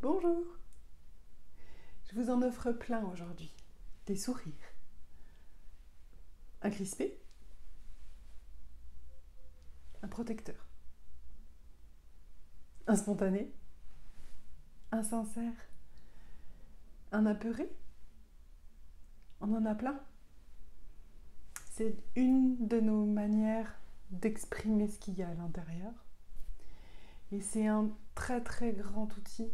Bonjour. Je vous en offre plein aujourd'hui. Des sourires. Un crispé. Un protecteur. Un spontané. Un sincère. Un apeuré. On en a plein. C'est une de nos manières d'exprimer ce qu'il y a à l'intérieur. Et c'est un très très grand outil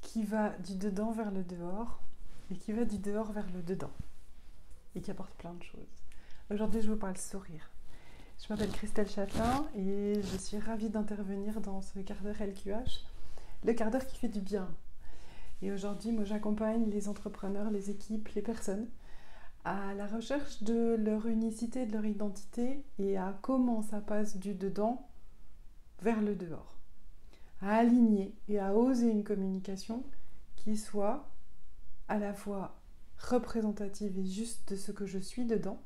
qui va du dedans vers le dehors et qui va du dehors vers le dedans et qui apporte plein de choses. Aujourd'hui, je vous parle sourire. Je m'appelle Christelle Châtelain et je suis ravie d'intervenir dans ce quart d'heure LQH, le quart d'heure qui fait du bien. Et aujourd'hui, moi, j'accompagne les entrepreneurs, les équipes, les personnes à la recherche de leur unicité, de leur identité et à comment ça passe du dedans vers le dehors. À aligner et à oser une communication qui soit à la fois représentative et juste de ce que je suis dedans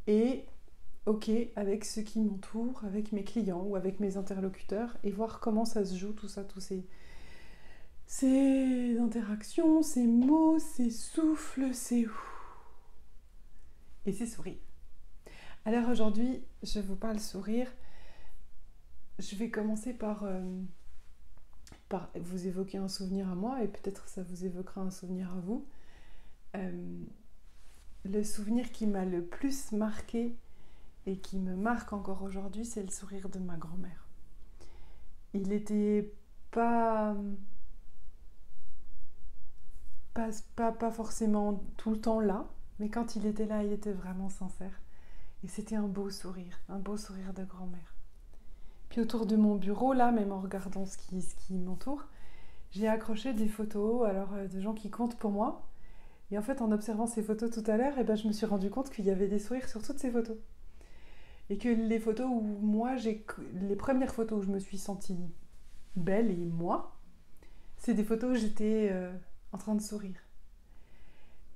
et ok avec ce qui m'entoure, avec mes clients ou avec mes interlocuteurs et voir comment ça se joue tout ça, tous ces interactions, ces mots, ces souffles, ces et ces sourires. Alors aujourd'hui, je vous parle sourire. Je vais commencer par vous évoquer un souvenir à moi et peut-être ça vous évoquera un souvenir à vous. Le souvenir qui m'a le plus marqué et qui me marque encore aujourd'hui, c'est le sourire de ma grand-mère. Il n'était pas forcément tout le temps là, mais quand il était là, il était vraiment sincère. Et c'était un beau sourire de grand-mère. Puis autour de mon bureau, là, même en regardant ce qui m'entoure, j'ai accroché des photos de gens qui comptent pour moi. Et en fait, en observant ces photos tout à l'heure, je me suis rendu compte qu'il y avait des sourires sur toutes ces photos. Et que les photos où moi, les premières photos où je me suis sentie belle et moi, c'est des photos où j'étais en train de sourire.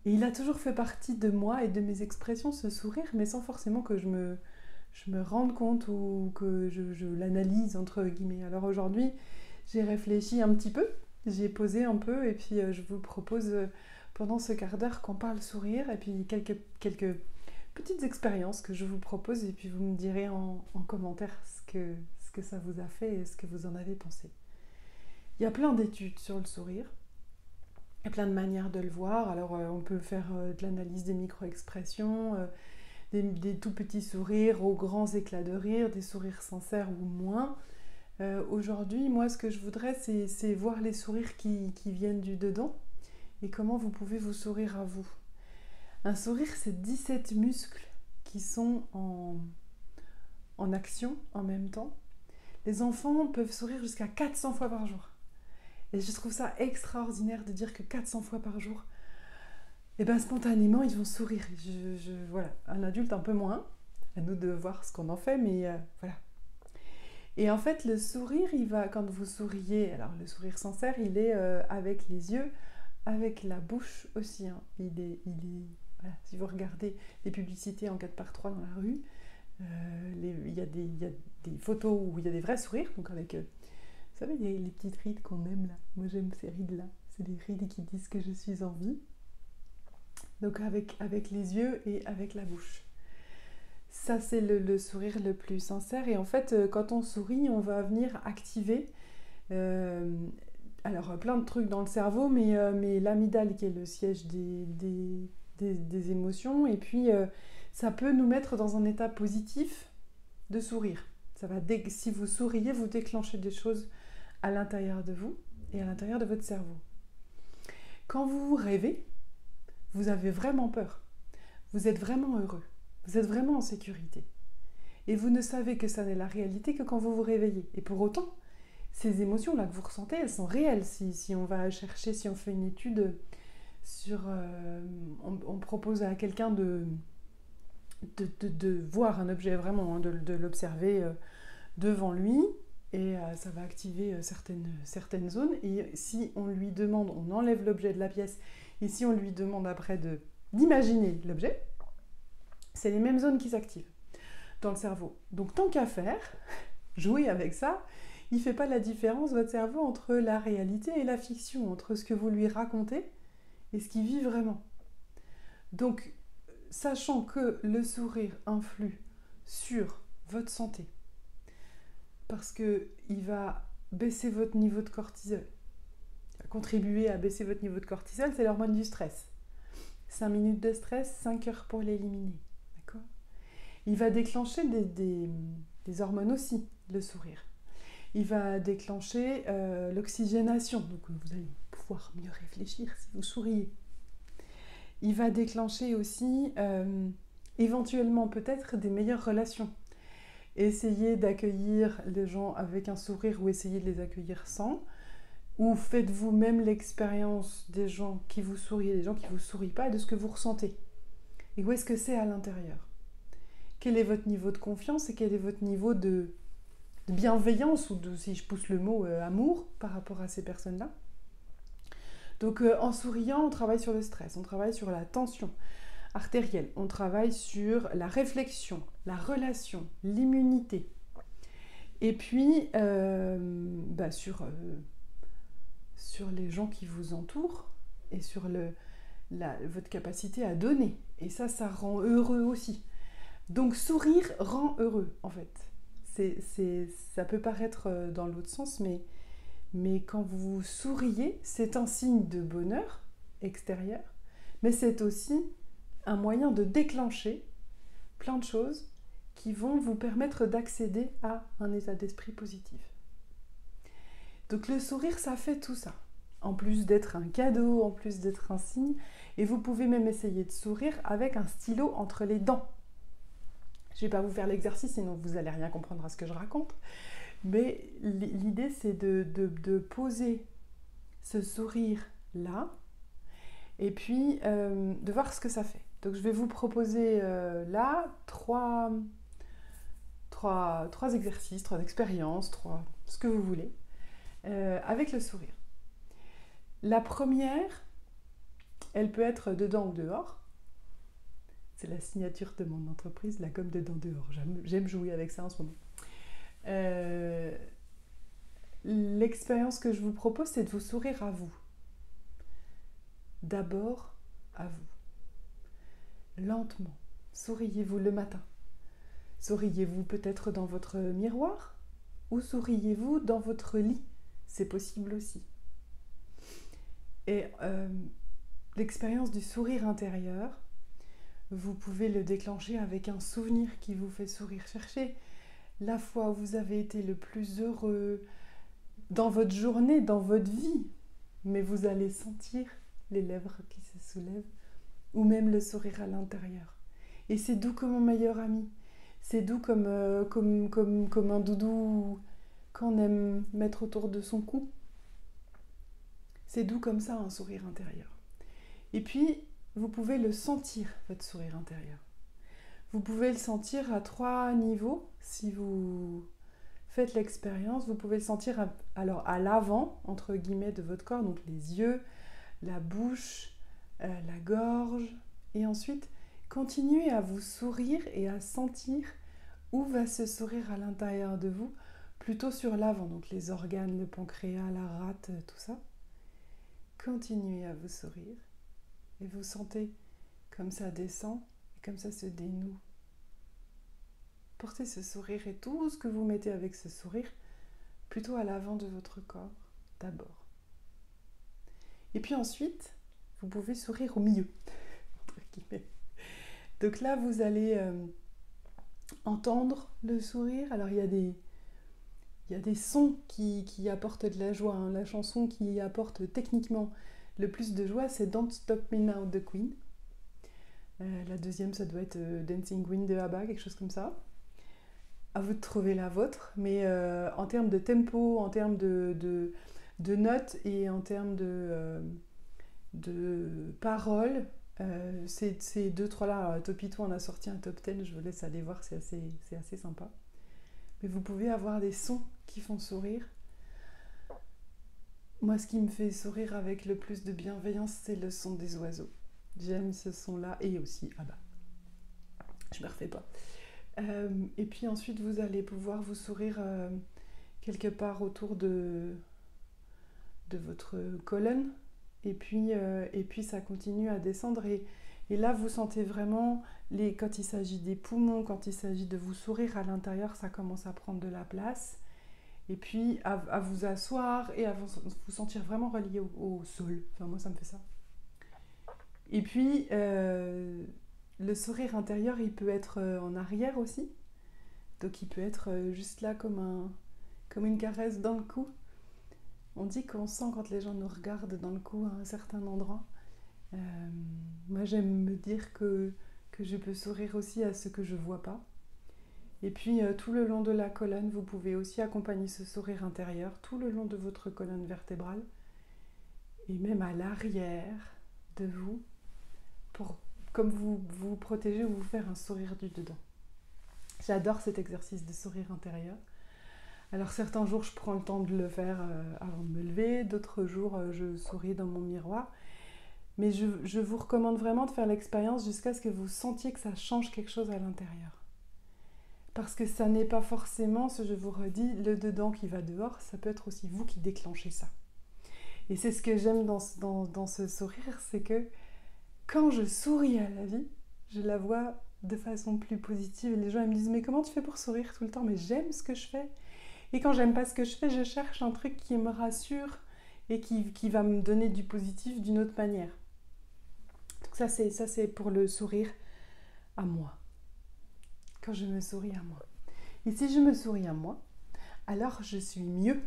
Et il a toujours fait partie de moi et de mes expressions, ce sourire, mais sans forcément que je me rende compte ou que je l'analyse, entre guillemets. Alors aujourd'hui, j'ai réfléchi un petit peu, j'ai posé un peu, et puis je vous propose pendant ce quart d'heure qu'on parle sourire, et puis quelques petites expériences que je vous propose, et puis vous me direz en commentaire ce que ça vous a fait et ce que vous en avez pensé. Il y a plein d'études sur le sourire. Il y a plein de manières de le voir. Alors on peut faire de l'analyse des micro-expressions, des tout petits sourires aux grands éclats de rire, des sourires sincères ou moins. Aujourd'hui, moi, ce que je voudrais, c'est voir les sourires qui viennent du dedans et comment vous pouvez vous sourire à vous. Un sourire, c'est 17 muscles qui sont en action en même temps. Les enfants peuvent sourire jusqu'à 400 fois par jour. Et je trouve ça extraordinaire de dire que 400 fois par jour, spontanément, ils vont sourire. Voilà. Un adulte, un peu moins. À nous de voir ce qu'on en fait, mais voilà. Et en fait, le sourire, quand vous souriez, alors le sourire sincère, il est avec les yeux, avec la bouche aussi. Hein. Voilà. Si vous regardez les publicités en 4x3 dans la rue, il y a des photos où il y a des vrais sourires, donc avec... vous savez, les petites rides qu'on aime là. Moi, j'aime ces rides-là. C'est des rides qui disent que je suis en vie. Donc, avec les yeux et avec la bouche. Ça, c'est le sourire le plus sincère. Et en fait, quand on sourit, on va venir activer plein de trucs dans le cerveau, mais l'amygdale qui est le siège des émotions. Et puis, ça peut nous mettre dans un état positif de sourire. Si vous souriez, vous déclenchez des choses à l'intérieur de vous et à l'intérieur de votre cerveau. Quand vous rêvez, vous avez vraiment peur. Vous êtes vraiment heureux. Vous êtes vraiment en sécurité. Et vous ne savez que ça n'est la réalité que quand vous vous réveillez. Et pour autant, ces émotions-là que vous ressentez, elles sont réelles. Si on va chercher, si on fait une étude sur... on propose à quelqu'un de voir un objet vraiment, hein, de l'observer devant lui, et ça va activer certaines zones. Et si on lui demande, on enlève l'objet de la pièce, et si on lui demande après d'imaginer l'objet, c'est les mêmes zones qui s'activent dans le cerveau. Donc tant qu'à faire, jouer avec ça, Il ne fait pas la différence, votre cerveau, entre la réalité et la fiction, entre ce que vous lui racontez et ce qu'il vit vraiment. Donc, sachant que le sourire influe sur votre santé, parce qu'il va baisser votre niveau de cortisol, contribuer à baisser votre niveau de cortisol, c'est l'hormone du stress. 5 minutes de stress, 5 heures pour l'éliminer. D'accord ? Il va déclencher des hormones aussi, le sourire. Il va déclencher l'oxygénation, donc vous allez pouvoir mieux réfléchir si vous souriez. Il va déclencher aussi éventuellement peut-être des meilleures relations. Essayez d'accueillir les gens avec un sourire ou essayez de les accueillir sans. Ou faites vous-même l'expérience des gens qui vous sourient, des gens qui ne vous sourient pas, et de ce que vous ressentez. Et où est-ce que c'est à l'intérieur ? Quel est votre niveau de confiance et quel est votre niveau de bienveillance, ou de, si je pousse le mot, amour par rapport à ces personnes-là ? Donc en souriant, on travaille sur le stress, on travaille sur la tension artérielle, on travaille sur la réflexion, la relation, l'immunité. Et puis sur les gens qui vous entourent et sur votre capacité à donner. Et ça rend heureux aussi. Donc sourire rend heureux, en fait. Ça peut paraître dans l'autre sens, mais quand vous souriez, c'est un signe de bonheur extérieur, mais c'est aussi un moyen de déclencher plein de choses qui vont vous permettre d'accéder à un état d'esprit positif. Donc le sourire, ça fait tout ça. En plus d'être un cadeau, en plus d'être un signe, et vous pouvez même essayer de sourire avec un stylo entre les dents. Je ne vais pas vous faire l'exercice, sinon vous n'allez rien comprendre à ce que je raconte. Mais l'idée, c'est de poser ce sourire-là, et puis de voir ce que ça fait. Donc je vais vous proposer là trois exercices, 3 expériences, ce que vous voulez, avec le sourire. La première, elle peut être dedans ou dehors. C'est la signature de mon entreprise, la com dedans dehors. J'aime jouer avec ça en ce moment. L'expérience que je vous propose, c'est de vous sourire à vous. D'abord à vous. Lentement. Souriez-vous le matin. Souriez-vous peut-être dans votre miroir ou souriez-vous dans votre lit. C'est possible aussi. Et l'expérience du sourire intérieur, vous pouvez le déclencher avec un souvenir qui vous fait sourire. Cherchez la fois où vous avez été le plus heureux dans votre journée, dans votre vie, mais vous allez sentir les lèvres qui se soulèvent ou même le sourire à l'intérieur. Et c'est doux comme mon meilleur ami. C'est doux comme un doudou qu'on aime mettre autour de son cou. C'est doux comme ça, un sourire intérieur. Et puis, vous pouvez le sentir, votre sourire intérieur. Vous pouvez le sentir à 3 niveaux. Si vous faites l'expérience, vous pouvez le sentir à l'avant, entre guillemets, de votre corps, donc les yeux, la bouche, la gorge. Et ensuite, continuez à vous sourire et à sentir où va ce sourire à l'intérieur de vous, plutôt sur l'avant, donc les organes, le pancréas, la rate, tout ça. Continuez à vous sourire et vous sentez comme ça descend et comme ça se dénoue. Portez ce sourire et tout ce que vous mettez avec ce sourire plutôt à l'avant de votre corps d'abord. Et puis ensuite, vous pouvez sourire au milieu, entre guillemets. Donc là, vous allez entendre le sourire. Alors il y a des sons qui apportent de la joie. Hein. La chanson qui apporte techniquement le plus de joie, c'est Don't Stop Me Now de Queen. La deuxième, ça doit être Dancing Queen de ABBA, quelque chose comme ça. À vous de trouver la vôtre, mais en termes de tempo, en termes de notes et en termes de paroles, ces 2-3-là, Topito en a sorti un top 10, je vous laisse aller voir, c'est assez sympa. Mais vous pouvez avoir des sons qui font sourire. Moi, ce qui me fait sourire avec le plus de bienveillance, c'est le son des oiseaux. J'aime ce son-là, et aussi, je me refais pas. Et puis ensuite, vous allez pouvoir vous sourire quelque part autour de votre colonne. Et puis ça continue à descendre. Et là, vous sentez vraiment, quand il s'agit des poumons, quand il s'agit de vous sourire à l'intérieur, ça commence à prendre de la place. Et puis à vous asseoir et à vous sentir vraiment relié au sol. Enfin, moi, ça me fait ça. Et puis, le sourire intérieur, il peut être en arrière aussi. Donc, il peut être juste là comme une caresse dans le cou. On dit qu'on sent quand les gens nous regardent dans le cou à un certain endroit. Moi, j'aime me dire que je peux sourire aussi à ce que je ne vois pas. Et puis, tout le long de la colonne, vous pouvez aussi accompagner ce sourire intérieur, tout le long de votre colonne vertébrale, et même à l'arrière de vous, pour, comme vous protéger ou vous faire un sourire du dedans. J'adore cet exercice de sourire intérieur. Alors certains jours, je prends le temps de le faire avant de me lever, d'autres jours, je souris dans mon miroir. Mais je vous recommande vraiment de faire l'expérience jusqu'à ce que vous sentiez que ça change quelque chose à l'intérieur. Parce que ça n'est pas forcément, je vous redis, le dedans qui va dehors, ça peut être aussi vous qui déclenchez ça. Et c'est ce que j'aime dans ce sourire, c'est que quand je souris à la vie, je la vois de façon plus positive. Et les gens ils me disent « Mais comment tu fais pour sourire tout le temps ?» Mais j'aime ce que je fais. Et quand j'aime pas ce que je fais, je cherche un truc qui me rassure et qui va me donner du positif d'une autre manière. Donc ça c'est pour le sourire à moi. Quand je me souris à moi. Et si je me souris à moi, alors je suis mieux.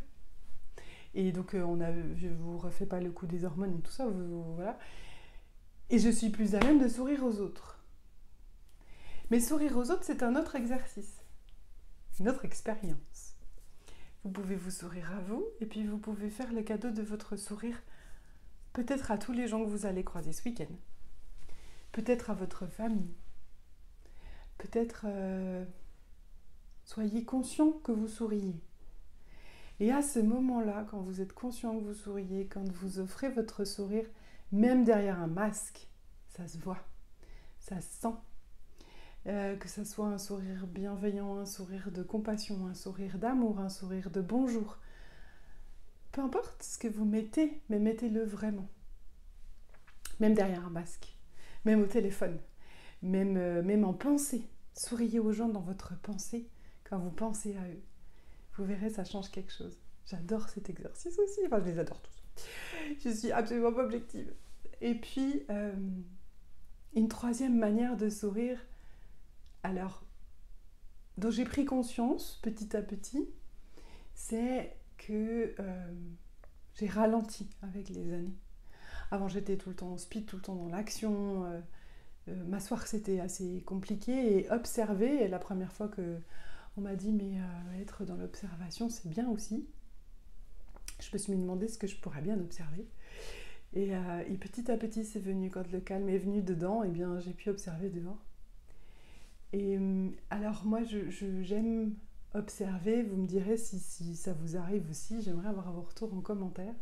Et donc je vous refais pas le coup des hormones et tout ça, voilà. Et je suis plus à même de sourire aux autres. Mais sourire aux autres, c'est un autre exercice, une autre expérience. Vous pouvez vous sourire à vous, et puis vous pouvez faire le cadeau de votre sourire peut-être à tous les gens que vous allez croiser ce week-end, peut-être à votre famille, peut-être soyez conscient que vous souriez. Et à ce moment-là, quand vous êtes conscient que vous souriez, quand vous offrez votre sourire, même derrière un masque, ça se voit, ça se sent. Que ce soit un sourire bienveillant, un sourire de compassion, un sourire d'amour, un sourire de bonjour. Peu importe ce que vous mettez, mais mettez-le vraiment. Même derrière un masque, même au téléphone, même en pensée. Souriez aux gens dans votre pensée quand vous pensez à eux. Vous verrez, ça change quelque chose. J'adore cet exercice aussi. Enfin, je les adore tous. Je suis absolument pas objective. Et puis, une troisième manière de sourire, alors, dont j'ai pris conscience petit à petit, c'est que j'ai ralenti avec les années. Avant, j'étais tout le temps en speed, tout le temps dans l'action. M'asseoir, c'était assez compliqué. Et observer, et la première fois qu'on m'a dit « mais être dans l'observation, c'est bien aussi », je me suis demandé ce que je pourrais bien observer. Et petit à petit, c'est venu. Quand le calme est venu dedans, eh bien, j'ai pu observer dehors. Et alors moi, j'aime observer, vous me direz si ça vous arrive aussi, j'aimerais avoir vos retours en commentaire.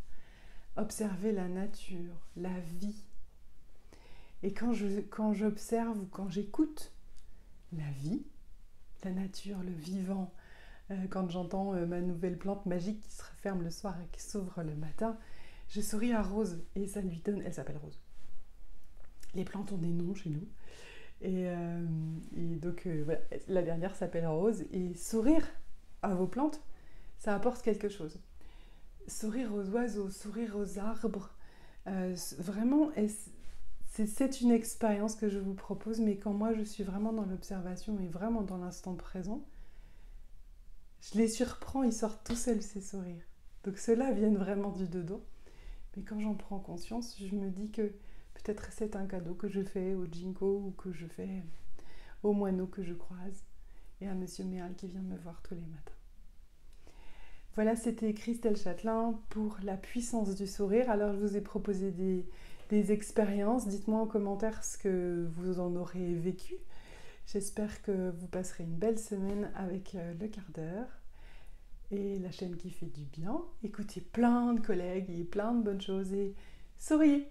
Observer la nature, la vie. Et quand j'observe ou quand j'écoute la vie, la nature, le vivant, quand j'entends ma nouvelle plante magique qui se referme le soir et qui s'ouvre le matin, je souris à Rose et ça lui donne, elle s'appelle Rose. Les plantes ont des noms chez nous. Et donc voilà, la dernière s'appelle Rose. Et sourire à vos plantes, ça apporte quelque chose. Sourire aux oiseaux, sourire aux arbres, vraiment, c'est une expérience que je vous propose, mais quand moi je suis vraiment dans l'observation et vraiment dans l'instant présent, je les surprends, ils sortent tout seuls ces sourires. Donc ceux-là viennent vraiment du dedans. Mais quand j'en prends conscience, je me dis que peut-être c'est un cadeau que je fais au Ginkgo ou que je fais au moineau que je croise et à Monsieur Méal qui vient me voir tous les matins. Voilà, c'était Christelle Châtelain pour la puissance du sourire. Alors je vous ai proposé des expériences. Dites-moi en commentaire ce que vous en aurez vécu. J'espère que vous passerez une belle semaine avec le quart d'heure et la chaîne qui fait du bien. Écoutez plein de collègues et plein de bonnes choses et souriez.